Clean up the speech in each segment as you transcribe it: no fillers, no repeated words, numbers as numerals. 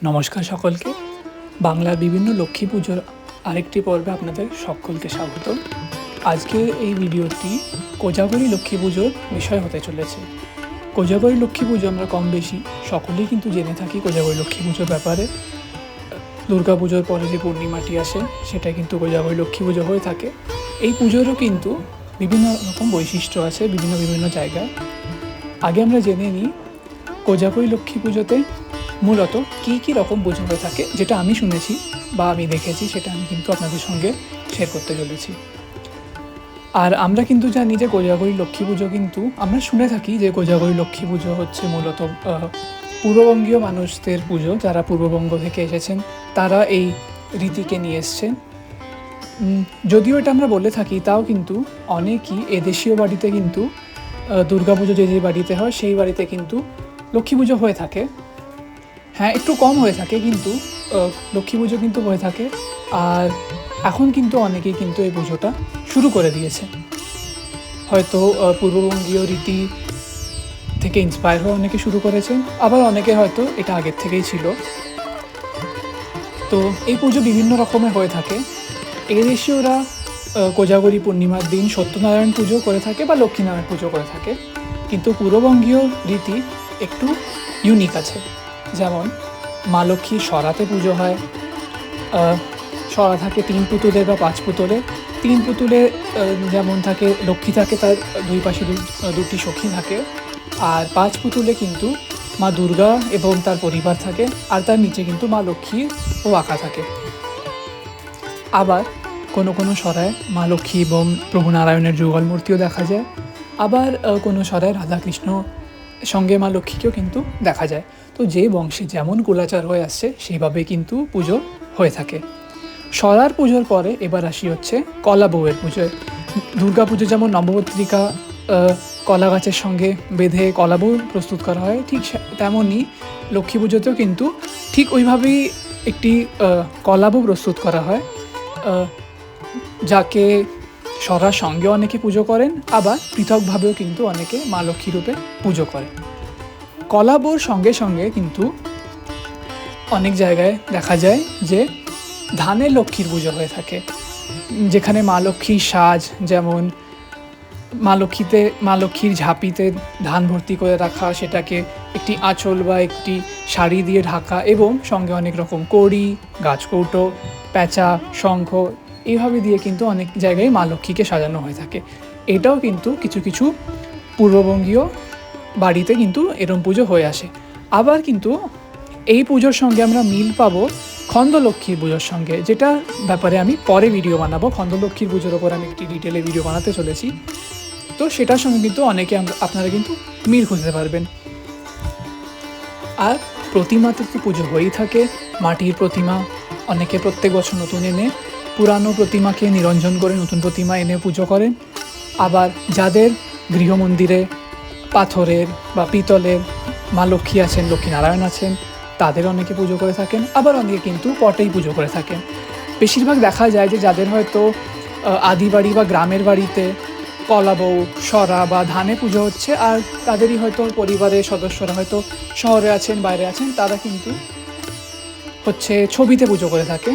নমস্কার সকলকে। বাংলার বিভিন্ন লক্ষ্মী পুজোর আরেকটি পর্বে আপনাদের সকলকে স্বাগত। আজকে এই ভিডিওটি কোজাগরী লক্ষ্মী পুজোর বিষয় হতে চলেছে। কোজাগরী লক্ষ্মী পুজো আমরা কম বেশি সকলেই কিন্তু জেনে থাকি। কোজাগরী লক্ষ্মী পুজোর ব্যাপারে দুর্গা পুজোর পরে যে পূর্ণিমাটি আসে সেটা কিন্তু কোজাগরী লক্ষ্মী পুজো হয়ে থাকে। এই পুজোরও কিন্তু বিভিন্ন রকম বৈশিষ্ট্য আছে বিভিন্ন জায়গায়। আগে আমরা জেনে নিই কোজাগরী লক্ষ্মী পুজোতে মূলত কী রকম পুজো হয়ে থাকে, যেটা আমি শুনেছি বা আমি দেখেছি, সেটা আমি কিন্তু আপনাদের সঙ্গে শেয়ার করতে চলেছি। আর আমরা কিন্তু জানি যে কোজাগরী লক্ষ্মী পুজো কিন্তু আমরা শুনে থাকি যে কোজাগরী লক্ষ্মী পুজো হচ্ছে মূলত পূর্ববঙ্গীয় মানুষদের পুজো। যারা পূর্ববঙ্গ থেকে এসেছেন তারা এই রীতিকে নিয়ে এসছেন। যদিও এটা আমরা বলে থাকি, তাও কিন্তু অনেকই এদেশীয় বাড়িতে কিন্তু দুর্গাপুজো যে বাড়িতে হয় সেই বাড়িতে কিন্তু লক্ষ্মী পুজো হয়ে থাকে। হ্যাঁ, একটু কম হয়ে থাকে, কিন্তু লক্ষ্মী পুজো কিন্তু হয়ে থাকে। আর এখন কিন্তু অনেকেই কিন্তু এই পুজোটা শুরু করে দিয়েছে। হয়তো পূর্ববঙ্গীয় রীতি থেকে ইন্সপায়ার হয়ে অনেকে শুরু করেছেন, আবার অনেকে হয়তো এটা আগের থেকেই ছিল। তো এই পুজো বিভিন্ন রকমের হয়ে থাকে। এদেশীয়রা কোজাগরী পূর্ণিমার দিন সত্যনারায়ণ পুজো করে থাকে বা লক্ষ্মীনারায়ণ পুজো করে থাকে, কিন্তু পূর্ববঙ্গীয় রীতি একটু ইউনিক আছে। যেমন মা লক্ষ্মীর সরাতে পুজো হয়। সরা থাকে 3 পুতুলের বা 5 পুতুলের। 3 পুতুলে যেমন থাকে লক্ষ্মী থাকে, তার দুই পাশে দুটি সখী থাকে। আর 5 পুতুলে কিন্তু মা দুর্গা এবং তার পরিবার থাকে, আর তার নিচে কিন্তু মা লক্ষ্মীর ও আঁকা থাকে। আবার কোনো সরায় মা লক্ষ্মী এবং প্রভু নারায়ণের যুগল মূর্তিও দেখা যায়। আবার কোনো সরায় রাধাকৃষ্ণ সঙ্গে মা লক্ষ্মীকেও কিন্তু দেখা যায়। তো যে বংশে যেমন কুলাচার হয়ে আসছে সেইভাবে কিন্তু পুজো হয়ে থাকে। সরার পুজোর পরে এবার আসি হচ্ছে কলা বউয়ের পুজোয়। দুর্গা পুজো যেমন নবপত্রিকা কলা গাছের সঙ্গে বেঁধে কলা বউ প্রস্তুত করা হয়, ঠিক তেমনই লক্ষ্মী পুজোতেও কিন্তু ঠিক ওইভাবেই একটি কলা বউ প্রস্তুত করা হয়, যাকে সরার সঙ্গে অনেকে পুজো করেন, আবার পৃথকভাবেও কিন্তু অনেকে মা লক্ষ্মী রূপে পুজো করেন। কলা বউর সঙ্গে সঙ্গে কিন্তু অনেক জায়গায় দেখা যায় যে ধানের লক্ষ্মীর পুজো হয়ে থাকে, যেখানে মা লক্ষ্মীর সাজ, যেমন মা লক্ষ্মীর ঝাঁপিতে ধান ভর্তি করে রাখা, সেটাকে একটি আঁচল বা একটি শাড়ি দিয়ে ঢাকা, এবং সঙ্গে অনেক রকম কড়ি, গাছকৌটো, প্যাঁচা, শঙ্খ, এইভাবে দিয়ে কিন্তু অনেক জায়গায় মা লক্ষ্মীকে সাজানো হয়ে থাকে। এটাও কিন্তু কিছু পূর্ববঙ্গীয় বাড়িতে কিন্তু এরম পুজো হয়ে আসে। আবার কিন্তু এই পুজোর সঙ্গে আমরা মিল পাবো খন্দলক্ষ্মীর পুজোর সঙ্গে, যেটা ব্যাপারে আমি পরে ভিডিও বানাবো। খন্দলক্ষ্মীর পুজোর ওপর আমি একটি ডিটেলে ভিডিও বানাতে চলেছি। তো সেটার সঙ্গে কিন্তু অনেকে আপনারা কিন্তু মিল খুঁজতে পারবেন। আর প্রতিমাতে তো পুজো হয়েই থাকে। মাটির প্রতিমা অনেকে প্রত্যেক বছর নতুন এনে পুরানো প্রতিমাকে নিরঞ্জন করে নতুন প্রতিমা এনে পুজো করেন। আবার যাদের গৃহমন্দিরে পাথরের বা পিতলের মা লক্ষ্মী আছেন, লক্ষ্মীনারায়ণ আছেন, তাদের অনেকে পুজো করে থাকেন। আবার অনেকে কিন্তু পটেই পুজো করে থাকেন। বেশিরভাগ দেখা যায় যে যাদের হয়তো আদি বাড়ি বা গ্রামের বাড়িতে কলা বউ, সরা বা ধানে পুজো হচ্ছে, আর তাদেরই হয়তো পরিবারের সদস্যরা হয়তো শহরে আছেন, বাইরে আছেন, তারা কিন্তু হচ্ছে ছবিতে পুজো করে থাকেন।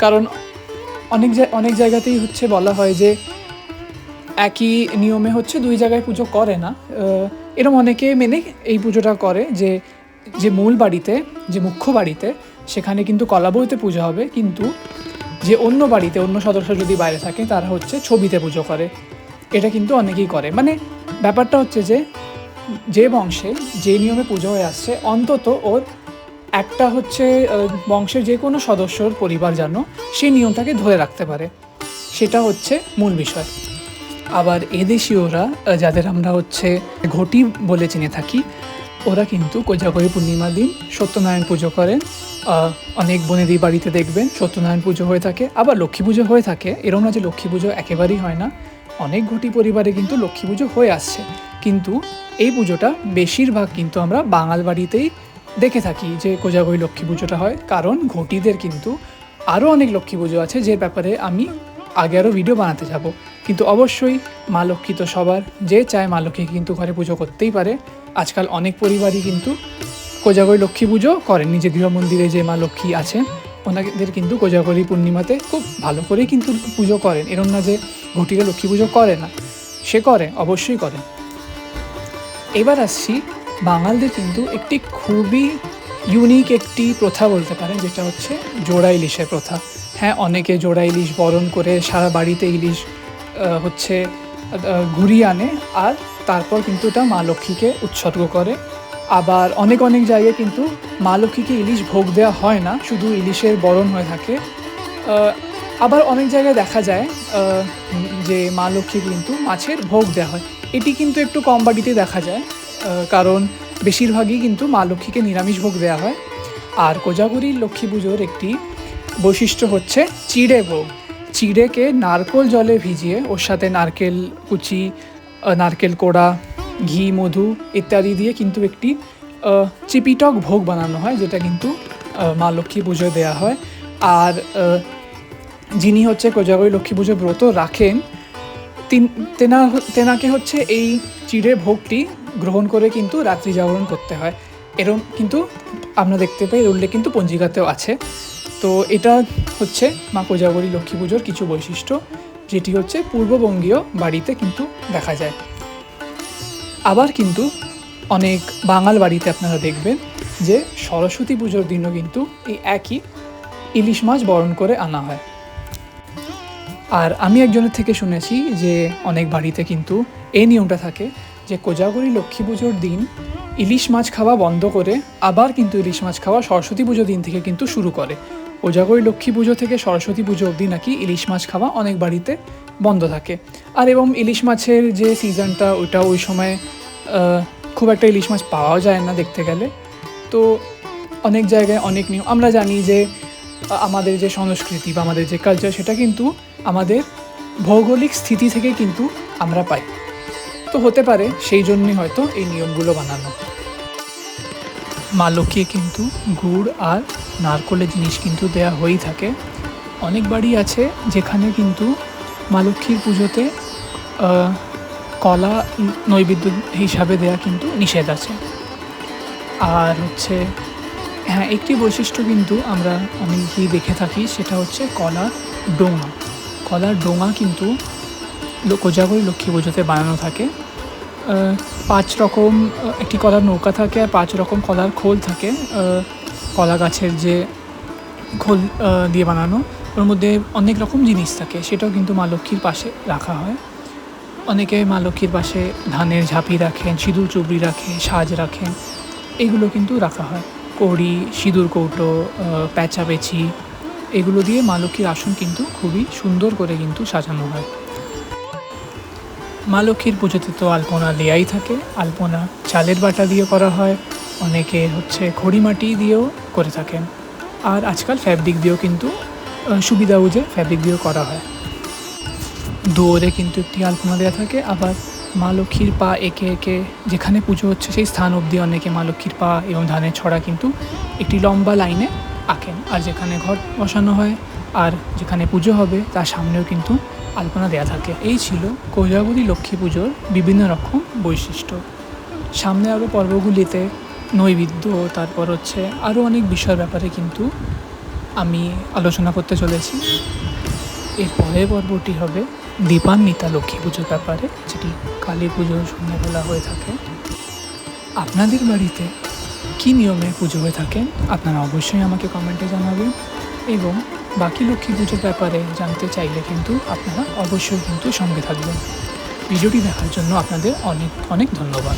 কারণ অনেক জায়গাতেই হচ্ছে বলা হয় যে একই নিয়মে হচ্ছে 2 জায়গায় পুজো করে না। এরকম অনেকে মেনে এই পুজোটা করে যে মূল বাড়িতে, যে মুখ্য বাড়িতে, সেখানে কিন্তু কলা বউতে পুজো হবে, কিন্তু যে অন্য বাড়িতে অন্য সদস্য যদি বাইরে থাকে তারা হচ্ছে ছবিতে পুজো করে। এটা কিন্তু অনেকেই করে। মানে ব্যাপারটা হচ্ছে যে বংশে যে নিয়মে পুজো হয়ে আসছে, অন্তত ওর একটা হচ্ছে বংশের যে কোনো সদস্যর পরিবার যেন সেই নিয়মটাকে ধরে রাখতে পারে, সেটা হচ্ছে মূল বিষয়। আবার এদেশীয়রা, যাদের আমরা হচ্ছে ঘটি বলে চিনে থাকি, ওরা কিন্তু কোজাগরী পূর্ণিমার দিন সত্যনারায়ণ পুজো করেন। অনেক বোনেদের বাড়িতে দেখবেন সত্যনারায়ণ পুজো হয়ে থাকে। আবার লক্ষ্মী পুজো হয়ে থাকে, এরকম না যে লক্ষ্মী পুজো একেবারেই হয় না। অনেক ঘটি পরিবারে কিন্তু লক্ষ্মী পুজো হয়ে আসছে, কিন্তু এই পুজোটা বেশিরভাগ কিন্তু আমরা বাঙাল বাড়িতেই দেখে থাকি যে কোজাগরী লক্ষ্মী পুজোটা হয়। কারণ ঘটিদের কিন্তু আরও অনেক লক্ষ্মী পুজো আছে, যে ব্যাপারে আমি আগে আরও ভিডিও বানাতে যাব। কিন্তু অবশ্যই মা লক্ষ্মী তো সবার, যে চায় মা লক্ষ্মী কিন্তু ঘরে পুজো করতেই পারে। আজকাল অনেক পরিবারই কিন্তু কোজাগরী লক্ষ্মী পুজো করেন। নিজে গৃহমন্দিরে যে মা লক্ষ্মী আছেন ওনাদের কিন্তু কোজাগরী পূর্ণিমাতে খুব ভালো করেই কিন্তু পুজো করেন। এরম না যে ঘটিকে লক্ষ্মী পুজো করে না, সে করে, অবশ্যই করে। এবার আসছি, বাঙালদের কিন্তু একটি খুবই ইউনিক একটি প্রথা বলতে পারেন, যেটা হচ্ছে জোড়া ইলিশের প্রথা। হ্যাঁ, অনেকে জোড়া ইলিশ বরণ করে সারা বাড়িতে ইলিশ হচ্ছে ঘুরিয়ে আনে, আর তারপর কিন্তু এটা মা লক্ষ্মীকে উৎসর্গ করে। আবার অনেক অনেক জায়গায় কিন্তু মা লক্ষ্মীকে ইলিশ ভোগ দেওয়া হয় না, শুধু ইলিশের বরণ হয়ে থাকে। আবার অনেক জায়গায় দেখা যায় যে মা লক্ষ্মীকে কিন্তু মাছের ভোগ দেওয়া হয়। এটি কিন্তু একটু কম বাড়িতে দেখা যায়, কারণ বেশিরভাগই কিন্তু মা লক্ষ্মীকে নিরামিষ ভোগ দেওয়া হয়। আর কোজাগরী লক্ষ্মী পুজোর একটি বৈশিষ্ট্য হচ্ছে চিড়ে ভোগ। চিড়েকে নারকেল জলে ভিজিয়ে ওর সাথে নারকেল কুচি, নারকেল কোড়া, ঘি, মধু ইত্যাদি দিয়ে কিন্তু একটি চিপিটক ভোগ বানানো হয়, যেটা কিন্তু মা লক্ষ্মী পুজোয় দেওয়া হয়। আর যিনি হচ্ছে কোজাগরী লক্ষ্মী পুজো ব্রত রাখেন তেনাকে হচ্ছে এই চিড়ে ভোগটি গ্রহণ করে কিন্তু রাত্রি জাগরণ করতে হয়। এরম কিন্তু আমরা দেখতে পাই, উল্লেখ কিন্তু পঞ্জিকাতেও আছে। তো এটা হচ্ছে মা কোজাগরী লক্ষ্মী পুজোর কিছু বৈশিষ্ট্য, যেটি হচ্ছে পূর্ববঙ্গীয় বাড়িতে কিন্তু দেখা যায়। আবার কিন্তু অনেক বাঙাল বাড়িতে আপনারা দেখবেন যে সরস্বতী পুজোর দিনও কিন্তু এই একই ইলিশ মাছ বরণ করে আনা হয়। আর আমি একজনের থেকে শুনেছি যে অনেক বাড়িতে কিন্তু এই নিয়মটা থাকে যে কোজাগরী লক্ষ্মী পুজোর দিন ইলিশ মাছ খাওয়া বন্ধ করে আবার কিন্তু ইলিশ মাছ খাওয়া সরস্বতী পুজো দিন থেকে কিন্তু শুরু করে। কোজাগরী লক্ষ্মী পুজো থেকে সরস্বতী পুজো অবধি নাকি ইলিশ মাছ খাওয়া অনেক বাড়িতে বন্ধ থাকে। আর এবং ইলিশ মাছের যে সিজনটা ওইটা ওই সময় খুব একটা ইলিশ মাছ পাওয়াও যায় না দেখতে গেলে। তো অনেক জায়গায় অনেক নিয়ম। আমরা জানি যে আমাদের যে সংস্কৃতি বা আমাদের যে কালচার, সেটা কিন্তু আমাদের ভৌগোলিক স্থিতি থেকে কিন্তু আমরা পাই। তো হতে পারে সেই জন্যই হয়তো এই নিয়মগুলো বানানো। মা লক্ষ্মী কিন্তু গুড় আর নারকেলের জিনিস কিন্তু দেয়া হয়েই থাকে। অনেক বাড়ি আছে যেখানে কিন্তু মা লক্ষ্মীর পুজোতে কলা নৈবেদ্য হিসাবে দেয়া কিন্তু নিষেধ আছে। আর হচ্ছে হ্যাঁ, একটি বৈশিষ্ট্য কিন্তু আমরা অনেকেই দেখে থাকি, সেটা হচ্ছে কলার ডোঙা। কলার ডোঙা কিন্তু কোজাগরী লক্ষ্মী পুজোতে বানানো থাকে। 5 রকম একটি কলার নৌকা থাকে আর 5 রকম কলার খোল থাকে। কলা গাছের যে খোল দিয়ে বানানো, ওর মধ্যে অনেক রকম জিনিস থাকে, সেটাও কিন্তু মা লক্ষ্মীর পাশে রাখা হয়। অনেকে মা লক্ষ্মীর পাশে ধানের ঝাঁপি রাখেন, সিঁদুর চুবড়ি রাখে, সাজ রাখেন, এগুলো কিন্তু রাখা হয়। কড়ি, সিঁদুর কৌটো, প্যাঁচাপেঁচি, এগুলো দিয়ে মা লক্ষ্মীর আসন কিন্তু খুবই সুন্দর করে কিন্তু সাজানো হয়। মা লক্ষ্মীর পুজোতে তো আলপনা দেয়াই থাকে। আলপনা চালের বাটা দিয়ে করা হয়, অনেকে হচ্ছে খড়ি মাটি দিয়েও করে থাকেন। আর আজকাল ফ্যাব্রিক দিয়েও কিন্তু সুবিধা বুঝে ফ্যাব্রিক দিয়েও করা হয়। দুয়ারে কিন্তু একটি আলপনা দেওয়া থাকে। আবার মা লক্ষ্মীর পা এঁকে এঁকে যেখানে পুজো হচ্ছে সেই স্থান অবধি অনেকে মা লক্ষ্মীর পা এবং ধানের ছড়া কিন্তু একটি লম্বা লাইনে আঁকেন। আর যেখানে ঘর বসানো হয় আর যেখানে পুজো হবে তার সামনেও কিন্তু আলপনা দেওয়া থাকে। এই ছিল কোজাগরী লক্ষ্মী পুজোর বিভিন্ন রকম বৈশিষ্ট্য। সামনে আরও পর্বগুলিতে নৈবেদ্য, তারপর হচ্ছে আরও অনেক বিষয়ের ব্যাপারে কিন্তু আমি আলোচনা করতে চলেছি। এর পরের পর্বটি হবে দীপান্বিতা লক্ষ্মী পুজোর ব্যাপারে, যেটি কালী পুজোর সন্ধ্যাবেলা হয়ে থাকে। আপনাদের বাড়িতে কী নিয়মে পুজো হয়ে থাকে আপনারা অবশ্যই আমাকে কমেন্টে জানাবেন, এবং বাকি লক্ষ্মী পুজোর ব্যাপারে জানতে চাইলে কিন্তু আপনারা অবশ্যই কিন্তু সঙ্গে থাকবেন। ভিডিওটি দেখার জন্য আপনাদের অনেক অনেক ধন্যবাদ।